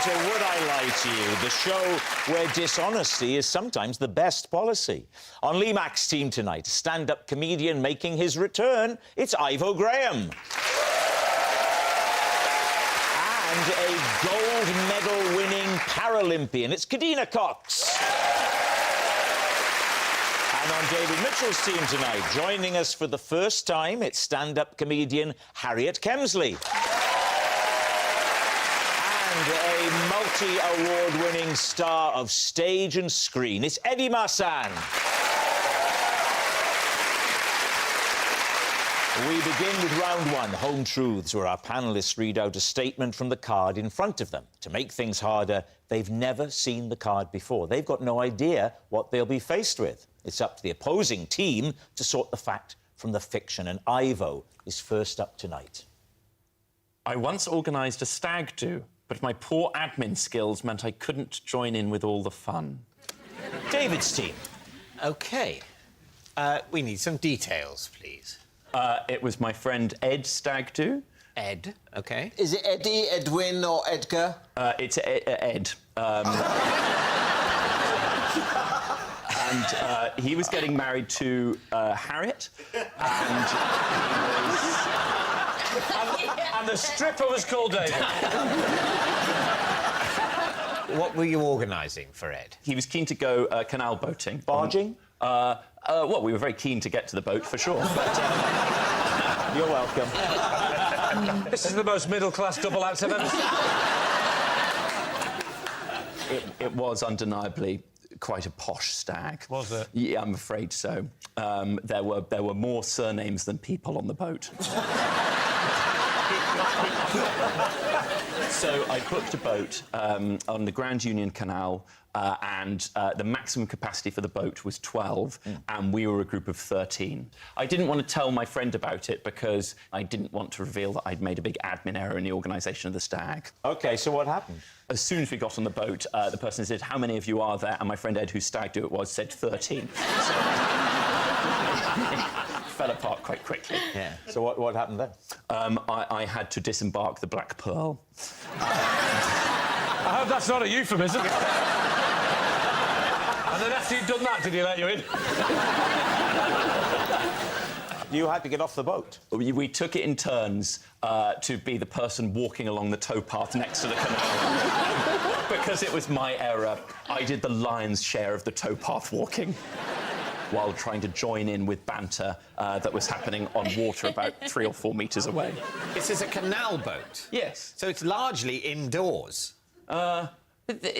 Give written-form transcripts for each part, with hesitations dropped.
to Would I Lie to You, the show where dishonesty is sometimes the best policy. On Lee Mack's team tonight, a stand-up comedian making his return, it's Ivo Graham. And a gold medal-winning Paralympian, it's Kadina Cox. And on David Mitchell's team tonight, joining us for the first time, it's stand-up comedian Harriet Kemsley. And a multi-award-winning star of stage and screen, it's Eddie Marsan. We begin with round one, Home Truths, where our panellists read out a statement from the card in front of them. To make things harder, they've never seen the card before. They've got no idea what they'll be faced with. It's up to the opposing team to sort the fact from the fiction, and Ivo is first up tonight. I once organised a stag do, but my poor admin skills meant I couldn't join in with all the fun. David's team. OK. We need some details, please. It was my friend Ed's stag do. Ed, OK. Is it Eddie, Edwin or Edgar? It's Ed. And he was getting married to Harriet, and And the stripper was called David. What were you organising for Ed? he was keen to go canal boating. Barging? Well, we were very keen to get to the boat, for sure. But, You're welcome. This is the most middle-class double act I've ever seen. it was undeniably quite a posh stag. Was it? Yeah, I'm afraid so. There were more surnames than people on the boat. So I booked a boat on the Grand Union Canal, and the maximum capacity for the boat was 12, and we were a group of 13. I didn't want to tell my friend about it because I didn't want to reveal that I'd made a big admin error in the organisation of the stag. OK, so what happened? As soon as we got on the boat, the person said, "How many of you are there?" And my friend Ed, whose stag do it was, said 13. So fell apart quite quickly. Yeah. So what happened then? I had to disembark the Black Pearl. I hope that's not a euphemism. And then after you'd done that, did he let you in? You had to get off the boat. We took it in turns to be the person walking along the towpath next to the canal. Because it was my error, I did the lion's share of the towpath walking while trying to join in with banter that was happening on water about 3 or 4 metres away. This is a canal boat? Yes. So it's largely indoors?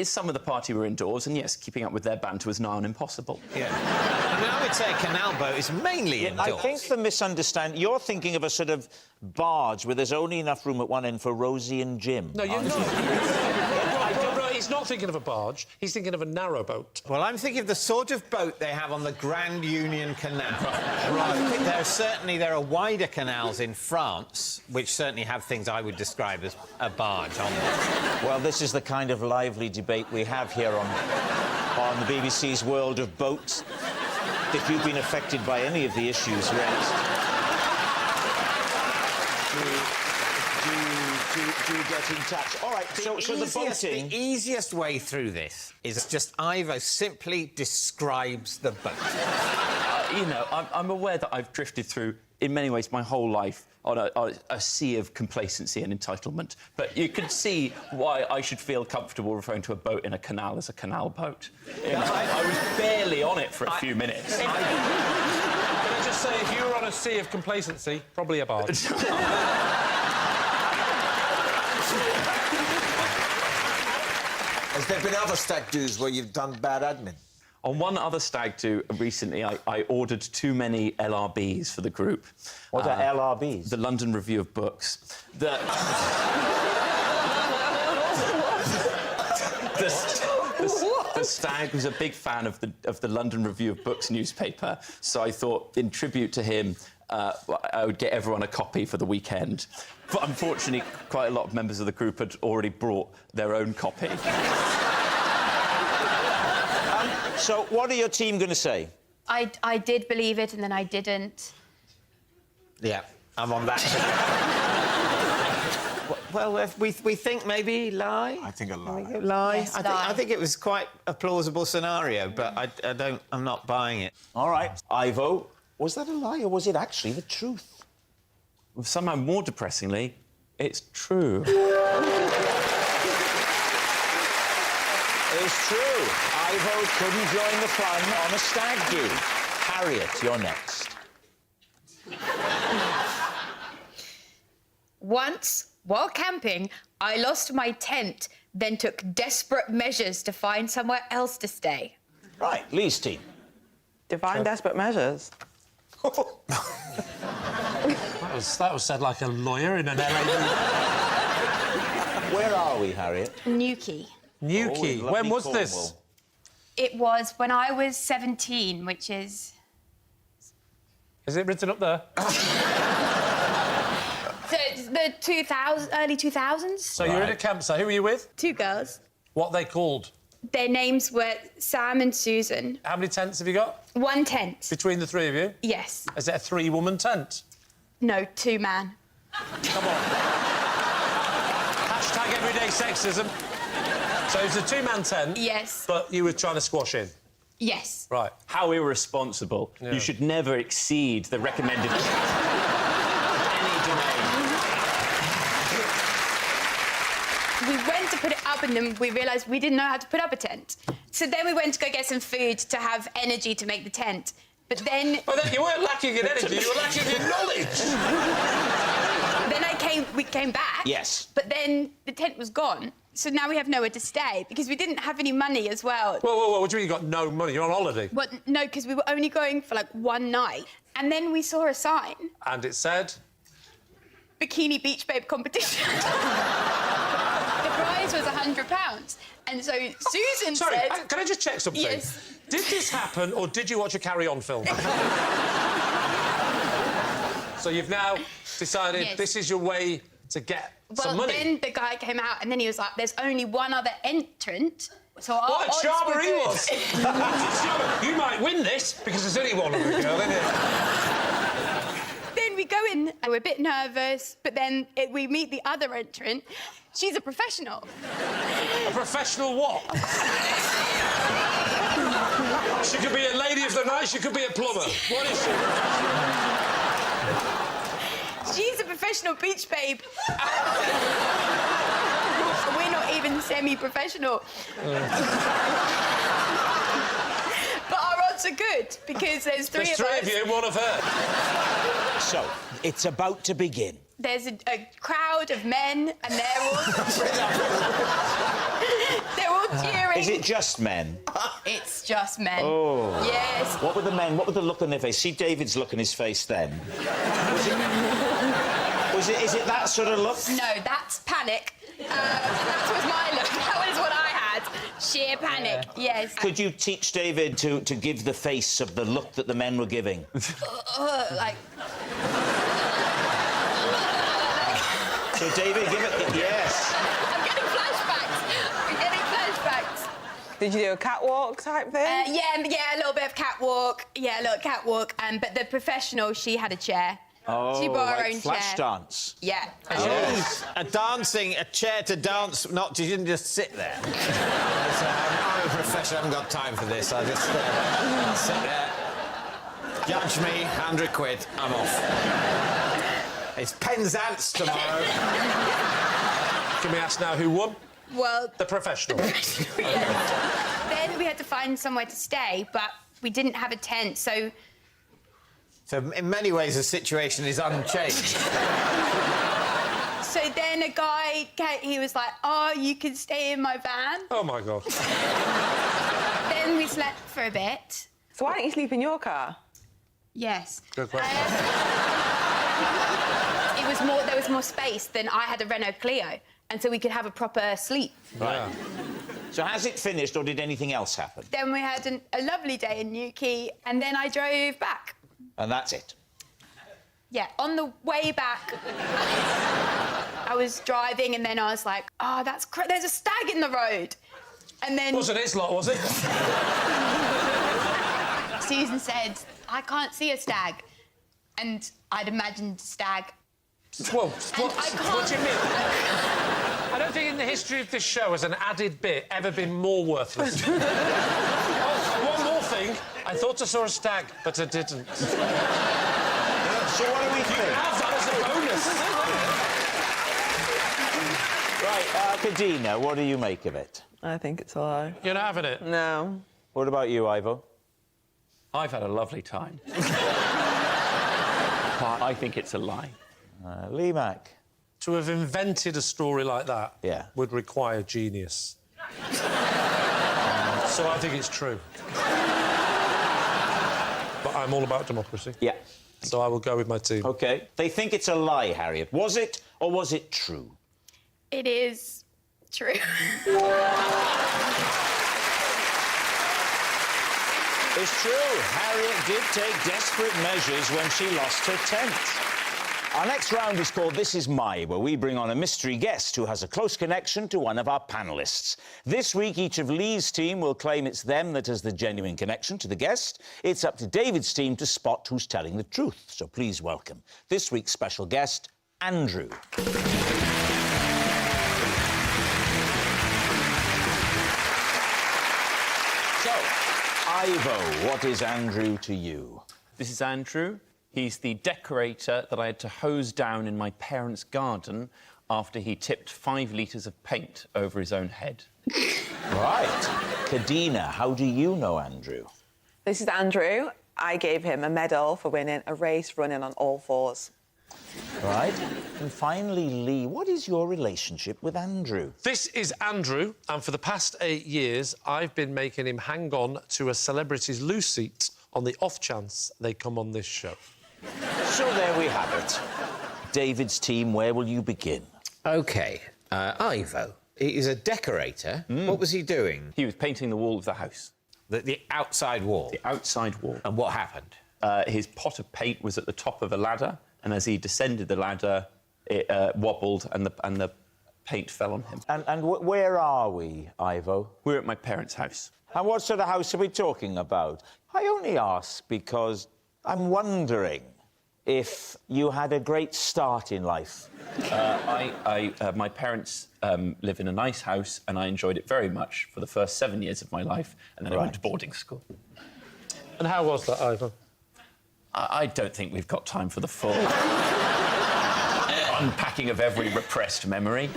Some of the party were indoors, and yes, keeping up with their banter was nigh on impossible. Yeah. I mean, I would say a canal boat is mainly indoors. I think the misunderstanding... You're thinking of a sort of barge where there's only enough room at one end for Rosie and Jim. No, you're not. He's not thinking of a barge. He's thinking of a narrowboat. Well, I'm thinking of the sort of boat they have on the Grand Union Canal. Right. I think there are wider canals in France, which certainly have things I would describe as a barge on them. Well, this is the kind of lively debate we have here on the BBC's World of Boats. If you've been affected by any of the issues raised, do get in touch. All right, so the boating... The easiest way through this is just Ivo simply describes the boat. You know, I'm aware that I've drifted through, in many ways, my whole life on a sea of complacency and entitlement. But you can see why I should feel comfortable referring to a boat in a canal as a canal boat. You know, I was barely on it for a few minutes. Can I just say, if you were on a sea of complacency, probably a barge. Has there been other stag do's where you've done bad admin? On one other stag do recently, I ordered too many LRBs for the group. What are LRBs? The London Review of Books. The stag was a big fan of the London Review of Books newspaper, so I thought, in tribute to him, I would get everyone a copy for the weekend. But unfortunately, quite a lot of members of the group had already brought their own copy. So what are your team going to say? I did believe it, and then I didn't. Yeah, I'm on that. Well, we think maybe lie. I think a lie. Lie. Yes, I lie. think it was quite a plausible scenario, but I'm not buying it. All right, Ivo, was that a lie or was it actually the truth? Somehow more depressingly, it's true. It's true. Ivo couldn't join the fun on a stag do. Harriet, you're next. Once, while camping, I lost my tent, then took desperate measures to find somewhere else to stay. Right, Lee's team. Define desperate measures. That was said like a lawyer in an LA movie. Where are we, Harriet? Newquay. Newquay. Oh, When lovely was this? Cornwall. It was when I was 17, which is... Is it written up there? So it's the early 2000s. So you're in a campsite. Who were you with? 2 girls. What they called? Their names were Sam and Susan. How many tents have you got 1 tent. between the three of you? Yes. Is it a 3-woman tent? No, 2-man. Come on. Hashtag everyday sexism. So it's a 2-man tent. Yes. But you were trying to squash in. Yes. Right. How irresponsible. Yeah. You should never exceed the recommended of any domain. We went to put it up and then we realised we didn't know how to put up a tent. So then we went to go get some food to have energy to make the tent. But then... Well, then you weren't lacking in energy, you were lacking in knowledge. we came back. Yes. But then the tent was gone. So now we have nowhere to stay because we didn't have any money as well. Whoa, what do you mean you got no money? You're on holiday. Well, no, because we were only going for like 1 night. And then we saw a sign. And it said? Bikini Beach Babe competition. The prize was £100. And so Susan Sorry, said... can I just check something? Yes. Did this happen or did you watch a Carry On film? So you've now decided Yes. this is your way to get some money. Then the guy came out and then he was like, there's only one other entrant. So our What a odds charmer were he good. was! You might win this because there's only one other girl, isn't it? Then we go in and we're a bit nervous, but then we meet the other entrant. She's a professional. A professional what? She could be a lady of the night, she could be a plumber. What is she? She's a professional beach babe. We're not even semi-professional. But our odds are good because there's three There's of three us. of you and one of her. So, it's about to begin. There's a crowd of men and they're all cheering. Is it just men? It's just men. Oh. Yes. What were the men? What were the look on their face? See David's look on his face then. Is it that sort of look? No, that's panic. That was my look. That was what I had. Sheer panic, yes. Could you teach David to give the face of the look that the men were giving? Like... So, David, give it... Yes. I'm getting flashbacks. Did you do a catwalk type thing? Yeah, a little bit of catwalk. Yeah, a little catwalk. But the professional, she had a chair. Oh, she brought her like own flash chair. dance. Yeah. Yes. A chair to dance, not... You didn't just sit there. I'm a professional, I haven't got time for this. I just sit there. Judge me, £100, I'm off. It's Penzance tomorrow. Can we ask now who won? Well... The professional. Yeah. Then we had to find somewhere to stay, but we didn't have a tent, so... So, in many ways, the situation is unchanged. So then a guy, he was like, oh, you can stay in my van. Oh, my God. Then we slept for a bit. So why don't you sleep in your car? Yes. Good question. There was more space than I had a Renault Clio, and so we could have a proper sleep. Right. So, has it finished, or did anything else happen? Then we had a lovely day in Newquay, and then I drove back. And that's it. Yeah, on the way back, I was driving, and then I was like, oh, there's a stag in the road. And then... Wasn't his lot, was it? Susan said, I can't see a stag. And I'd imagined a stag Well, And I can't... what do you mean? I don't think in the history of this show has an added bit ever been more worthless. Oh, one more thing. I thought I saw a stag, but I didn't. So what do we think? That was a bonus. Right, Kadina, what do you make of it? I think it's a lie. You're not having it? No. What about you, Ivo? I've had a lovely time. I think it's a lie. Lee Mack? To have invented a story like that would require genius. So I think it's true. But I'm all about democracy. Yeah. So I will go with my team. OK. They think it's a lie, Harriet. Was it or was it true? It is true. It's true. Harriet did take desperate measures when she lost her tent. Our next round is called This Is My, where we bring on a mystery guest who has a close connection to one of our panellists. This week, each of Lee's team will claim it's them that has the genuine connection to the guest. It's up to David's team to spot who's telling the truth. So please welcome this week's special guest, Andrew. So, Ivo, what is Andrew to you? This is Andrew. He's the decorator that I had to hose down in my parents' garden after he tipped 5 litres of paint over his own head. Right. Kadina, how do you know Andrew? This is Andrew. I gave him a medal for winning a race running on all fours. Right. And finally, Lee, what is your relationship with Andrew? This is Andrew, and for the past 8 years, I've been making him hang on to a celebrity's loo seat on the off chance they come on this show. So there we have it. David's team, where will you begin? OK, Ivo, he's a decorator. What was he doing? He was painting the wall of the house. The outside wall? The outside wall. And what happened? His pot of paint was at the top of a ladder, and as he descended the ladder, it wobbled and the paint fell on him. And where are we, Ivo? We're at my parents' house. And what sort of house are we talking about? I only ask because I'm wondering if you had a great start in life. My parents live in a nice house, and I enjoyed it very much for the first 7 years of my life, and then I went to boarding school. And how was that, Ivan? I don't think we've got time for the full unpacking of every repressed memory.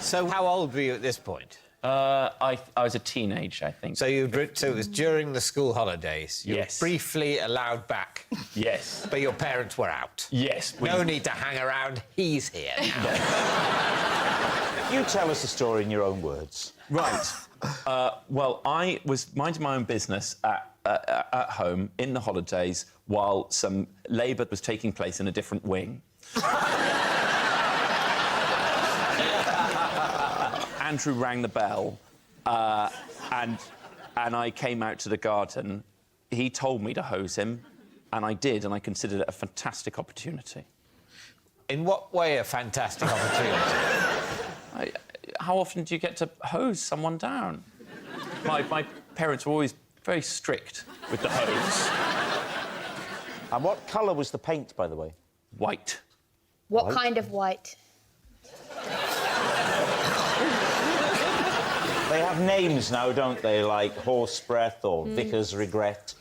So how old were you at this point? I was a teenager, I think. So it was during the school holidays. You Yes. were briefly allowed back. Yes. But your parents were out. Yes. No need to hang around. He's here now. You tell us the story in your own words. Right. Well, I was minding my own business at home in the holidays while some labour was taking place in a different wing. Andrew rang the bell, and I came out to the garden. He told me to hose him, and I did, and I considered it a fantastic opportunity. In what way a fantastic opportunity? How often do you get to hose someone down? My parents were always very strict with the hose. And what colour was the paint, by the way? White. What kind of white? They have names now, don't they, like Horse Breath or Vicar's Regret?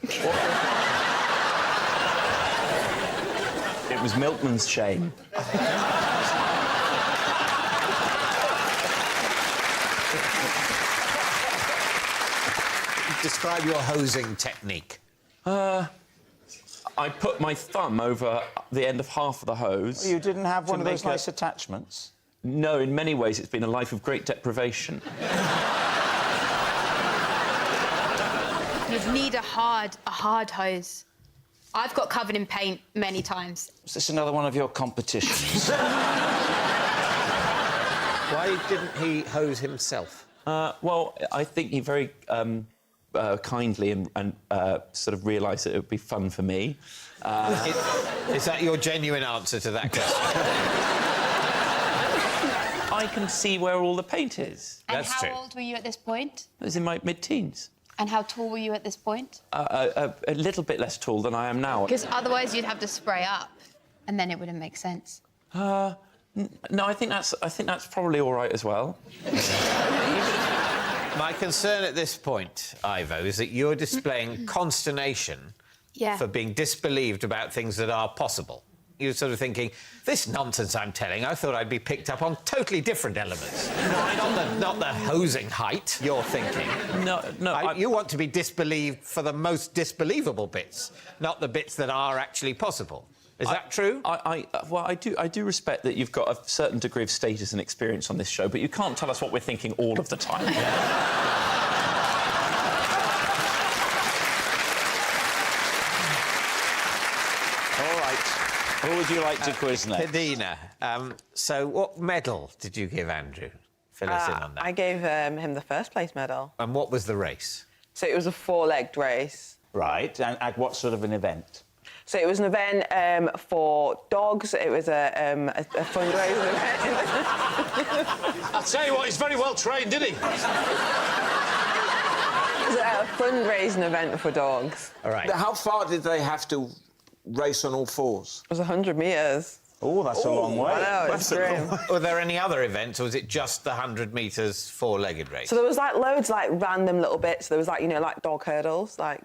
It was Milkman's Shame. Describe your hosing technique. I put my thumb over the end of half of the hose. You didn't have one of those make nice attachments? No, in many ways it's been a life of great deprivation. You'd need a hard hose. I've got covered in paint many times. Is this another one of your competitions? Why didn't he hose himself? Well, I think he very kindly and sort of realised that it would be fun for me. Is that your genuine answer to that question? I can see where all the paint is. And That's how true. old were you at this point? I was in my mid-teens. And how tall were you at this point? A little bit less tall than I am now. Because otherwise you'd have to spray up, and then it wouldn't make sense. No, I think that's probably all right as well. My concern at this point, Ivo, is that you're displaying consternation Yeah. for being disbelieved about things that are possible. You're sort of thinking, this nonsense I'm telling, I thought I'd be picked up on totally different elements. not the hosing height, you're thinking. No, You want to be disbelieved for the most disbelievable bits, not the bits that are actually possible. Is that true? I do respect that you've got a certain degree of status and experience on this show, but you can't tell us what we're thinking all of the time. All right. Who would you like to quiz next? Kadina, so what medal did you give Andrew? Fill us in on that. I gave him the first place medal. And what was the race? So it was a 4-legged race. Right. And at what sort of an event? So it was an event for dogs. It was a fundraising event. I'll tell you what, he's very well trained, isn't he? It was a fundraising event for dogs. All right. How far did they have to race on all fours? It was 100 metres. Oh, that's a long way. I know, it's grim. Were there any other events, or was it just the 100 metres four-legged race? So there was, like, loads, like, random little bits. There was, like, you know, like dog hurdles, like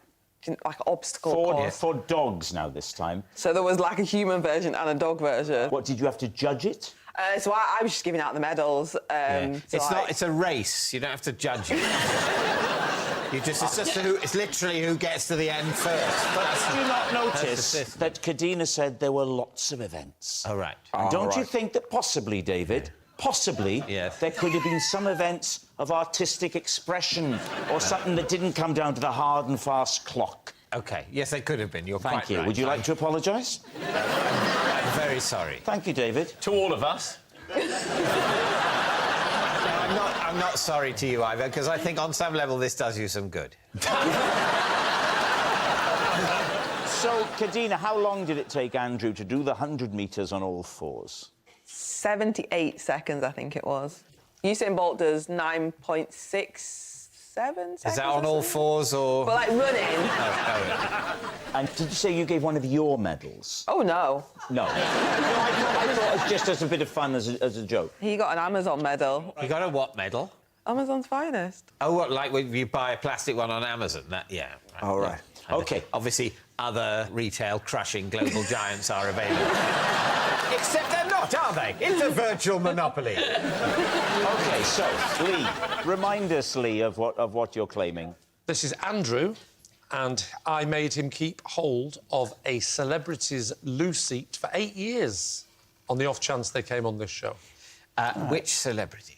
obstacle course. For dogs now this time. So there was, like, a human version and a dog version. What, did you have to judge it? So I was just giving out the medals. It's a race. You don't have to judge it. It's literally who gets to the end first. Did you not That's notice the system. that Kadina said there were lots of events? All right. And don't you think that possibly, David, possibly, Yes. there could have been some events of artistic expression or something that didn't come down to the hard and fast clock? OK, yes, they could have been. You're Thank quite you. right. Would you like to apologise? I'm very sorry. Thank you, David. To all of us. I'm not sorry to you, Ivo, because I think on some level this does you some good. So, Kadina, how long did it take Andrew to do the 100 metres on all fours? 78 seconds, I think it was. Usain Bolt does 9.67 seconds. Is that on all fours or...? But, like, running. And did you say you gave one of your medals? Oh, no. No. I thought just as a bit of fun, as a joke. He got an Amazon medal. You got a what medal? Amazon's finest. Oh, what, like when you buy a plastic one on Amazon? That, yeah. Right. All right. And OK. Obviously, other retail-crushing global giants are available. Except they're not, are they? It's a virtual monopoly. OK, so, Lee, remind us, Lee, of what you're claiming. This is Andrew, and I made him keep hold of a celebrity's loo seat for 8 years on the off chance they came on this show. Which celebrity?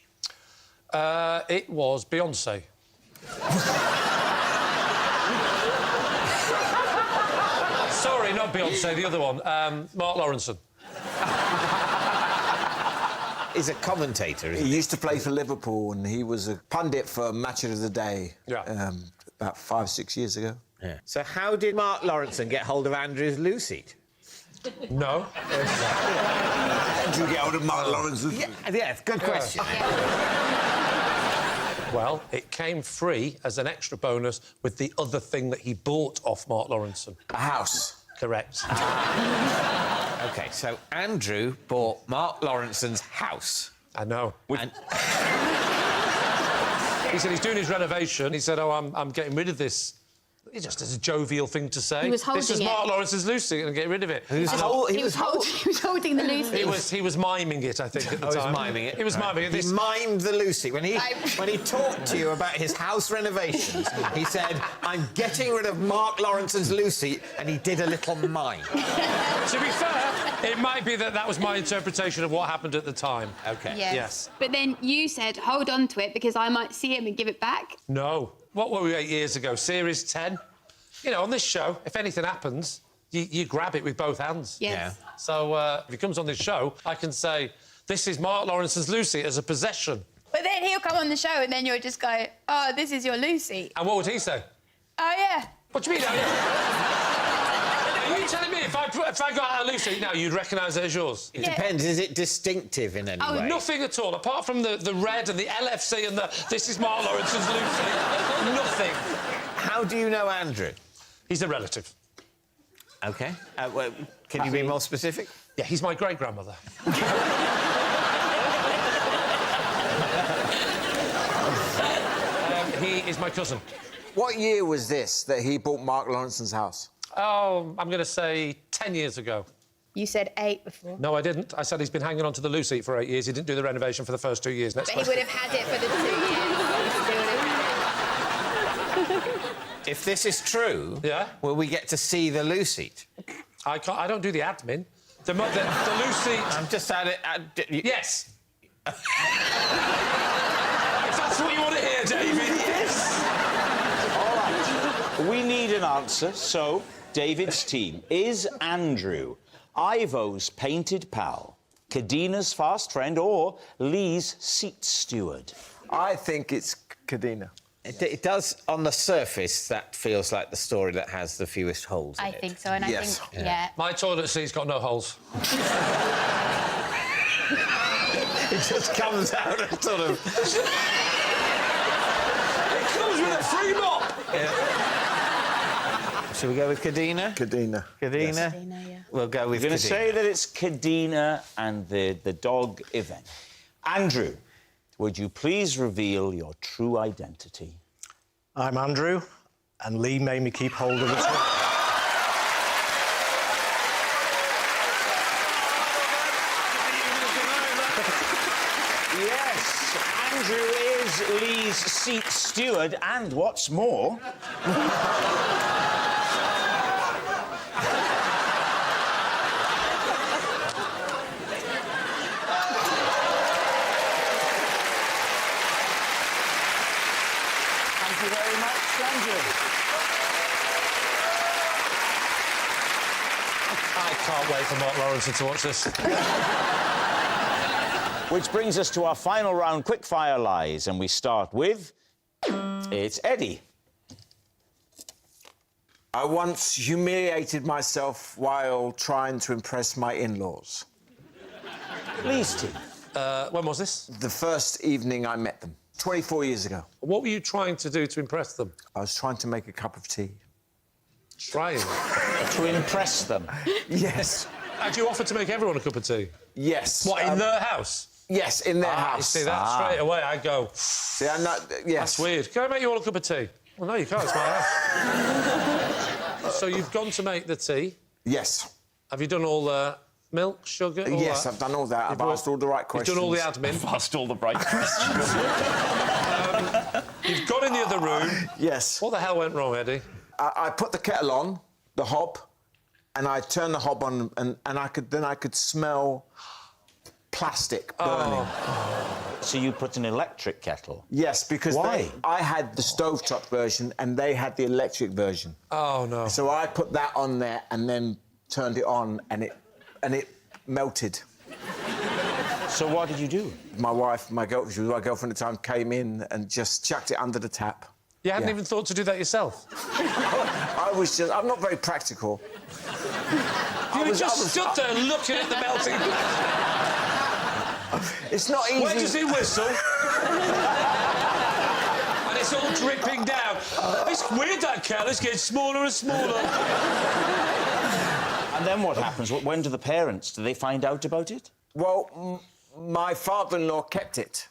It was Beyoncé. Sorry, not Beyoncé, the other one. Mark Lawrenson. He's a commentator, isn't He he? used to play for Liverpool, and he was a pundit for Match of the Day. Yeah. About 5, 6 years ago. Yeah. So how did Mark Lawrenson get hold of Andrew's loo seat? No. Did you get hold of Mark Lawrence? Yeah, good question. Well, it came free as an extra bonus with the other thing that he bought off Mark Lawrenson. A house. Correct. OK, so Andrew bought Mark Lawrenson's house. I know. And He said he's doing his renovation. He said, "Oh, I'm getting rid of this." It's just as a jovial thing to say. He was This is holding Mark it. Lawrence's Lucy, and get rid of it. He was holding the loose. He was miming it, I think, at the Oh, he was time. miming it. He was Right. miming it. He This... mimed the Lucy. When he talked to you about his house renovations, he said, "I'm getting rid of Mark Lawrenson's Lucy," and he did a little mime. To be fair, it might be that was my interpretation of what happened at the time. OK. Yes. But then you said, hold on to it because I might see him and give it back. No. What were we 8 years ago? Series 10? You know, on this show, if anything happens, you grab it with both hands. Yes. Yeah. So if he comes on this show, I can say, this is Mark Lawrence's Lucy as a possession. But then he'll come on the show and then you'll just go, oh, this is your Lucy. And what would he say? Oh, yeah. What do you mean? Are you telling me if I got out a Lucy now, you'd recognise it as yours? It depends. Is it distinctive in any way? Nothing at all, apart from the red and the LFC and the this is Mark Lawrence's Lucy. Nothing. How do you know Andrew? He's a relative. OK. Well, can you be more specific? Yeah, he's my great-grandmother. He is my cousin. What year was this that he bought Mark Lawrence's house? Oh, I'm going to say 10 years ago. You said 8 before. No, I didn't. I said he's been hanging on to the loo seat for 8 years. He didn't do the renovation for the first 2 years. Next But he would have had it for the 2 years. If this is true, Yeah? will we get to see the loo seat? I can't. I don't do the admin. The loo seat. I'm just at it... Yes. If that's what you want to hear, David, yes. All right. We need an answer, so David's team. Is Andrew Ivo's painted pal, Kadina's fast friend, or Lee's seat steward? I think it's Kadina. It does, on the surface, that feels like the story that has the fewest holes in I it. think so, and Yes. I think, yeah. My toilet seat's got no holes. It just comes out and sort of... It comes with a free mop. Shall we go with Kadina? Kadina. Kadina? Kadina, yeah. We'll go with We're going to Kadina. say that it's Kadina and the dog event. Andrew, would you please reveal your true identity? I'm Andrew, and Lee made me keep hold of the toy. Yes, Andrew is Lee's seat steward, and what's more... Thank you very much, Andrew. I can't wait for Mark Lawrence to watch this. Which brings us to our final round, quick-fire lies, and we start with... It's Eddie. I once humiliated myself while trying to impress my in-laws. Lee's team. When was this? The first evening I met them, 24 years ago. What were you trying to do to impress them? I was trying to make a cup of tea. Trying. To impress them. Yes. Had you offered to make everyone a cup of tea? Yes. What, in their house? Yes, in their You house. see, that straight away, I'd go, See, I'm not... Yes. that's weird. Can I make you all a cup of tea? Well, no, you can't. It's my house. So you've gone to make the tea. Yes. Have you done all the milk, sugar, all Yes, that? I've done all that. I've asked all the right questions. You've done all the admin. Asked all the right questions. You've gone in the other room. Yes. What the hell went wrong, Eddie? I put the kettle on, the hob, and I turned the hob on, and I could smell plastic burning. So you put an electric kettle? Yes, because Why? I had the stovetop version and they had the electric version. Oh, no. So I put that on there and then turned it on, and it melted. So what did you do? My wife, my girlfriend at the time, came in and just chucked it under the tap. You hadn't Yeah. even thought to do that yourself? I'm not very practical. You just stood there looking at the melting... It's not easy. When does it whistle? And it's all dripping down. It's weird, that kettle. It's getting smaller and smaller. And then what happens? When do the parents, do they find out about it? Well, my father-in-law kept it.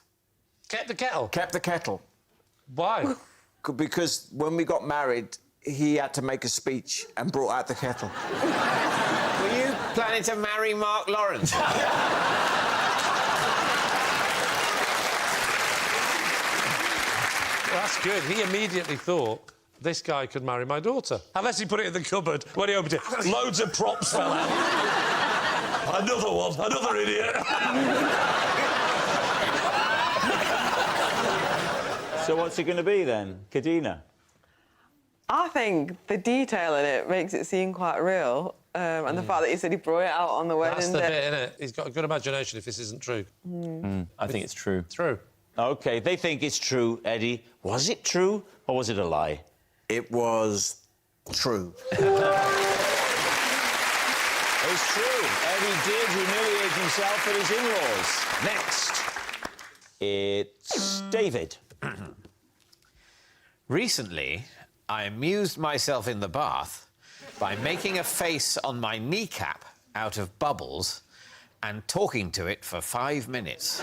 Kept the kettle? Kept the kettle. Why? Because when we got married, he had to make a speech and brought out the kettle. Were you planning to marry Mark Lawrence? Well, that's good. He immediately thought, this guy could marry my daughter. Unless he put it in the cupboard. When he opened it, loads of props fell out. Another one, another idiot. So what's it going to be then? Kadina? I think the detail in it makes it seem quite real. And the fact that he said he brought it out on the wedding That's the day. bit, innit? He's got a good imagination if this isn't true. I think it's true. True. OK, they think it's true, Eddie. Was it true, or was it a lie? It was true. It's true. Eddie did humiliate himself at his in-laws. Next, it's David. Recently, I amused myself in the bath by making a face on my kneecap out of bubbles and talking to it for 5 minutes.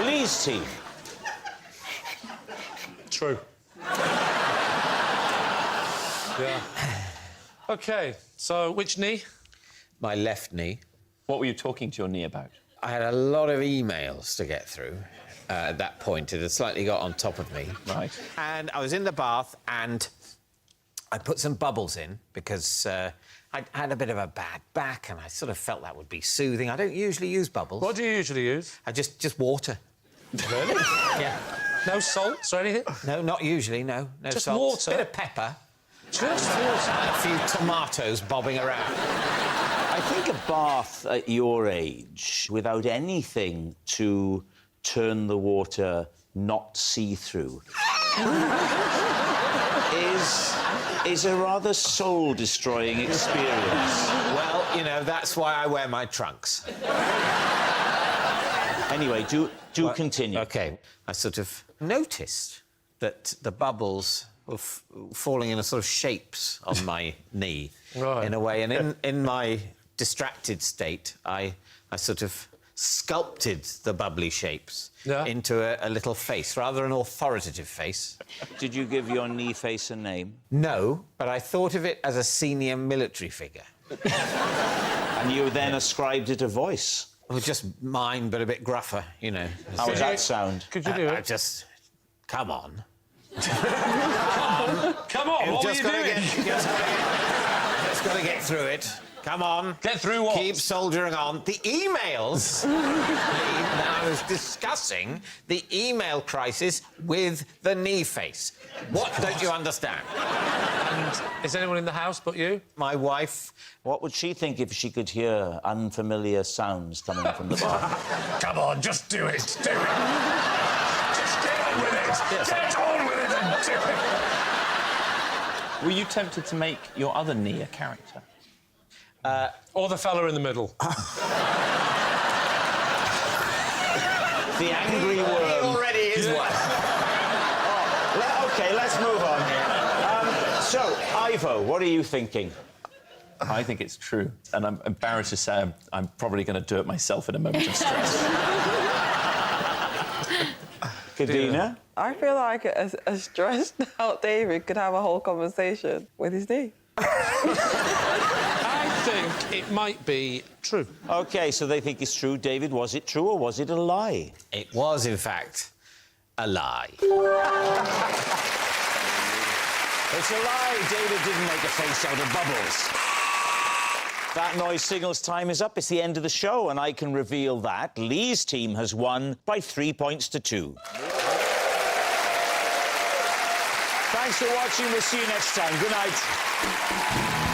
Lee's team. True. Yeah. OK, so which knee? My left knee. What were you talking to your knee about? I had a lot of emails to get through at that point. It had slightly got on top of me. Right. And I was in the bath and I put some bubbles in because I had a bit of a bad back and I sort of felt that would be soothing. I don't usually use bubbles. What do you usually use? I just water. Really? Yeah. No salts or anything? No, not usually, no. No Just salt. water? Bit of pepper. Just water. And a few tomatoes bobbing around. I think a bath at your age, without anything to turn the water not see-through, is a rather soul-destroying experience. Well, you know, that's why I wear my trunks. Anyway, do continue. OK. I sort of noticed that the bubbles were falling in a sort of shapes on my knee, Right. in a way. And in my distracted state, I sort of sculpted the bubbly shapes into a little face, rather an authoritative face. Did you give your knee face a name? No, but I thought of it as a senior military figure. And you then ascribed it a voice? Well, just mine, but a bit gruffer, you know. How does that sound? Could you do I it? just... Come on. Come on, what were you doing? Just got to get through it. Come on. Get through what? Keep soldiering on. The emails. I was discussing the email crisis with the knee face. What don't you understand? And is anyone in the house but you? My wife. What would she think if she could hear unfamiliar sounds coming from the bar? Come on, just do it. Do it. Just get on with it. Yes. Get on with it and do it. Were you tempted to make your other knee a character? Or the fella in the middle. The angry worm. Already is one. OK, let's move on here. So, Ivo, what are you thinking? I think it's true, and I'm embarrassed to say I'm probably going to do it myself in a moment of stress. Kadina? I feel like a stressed out David could have a whole conversation with his knee. I think it might be true. OK, so they think it's true. David, was it true or was it a lie? It was, in fact, a lie. It's a lie. David didn't make a face out of bubbles. That noise signals time is up. It's the end of the show, and I can reveal that Lee's team has won by 3 points to 2. Thanks for watching. We'll see you next time. Good night.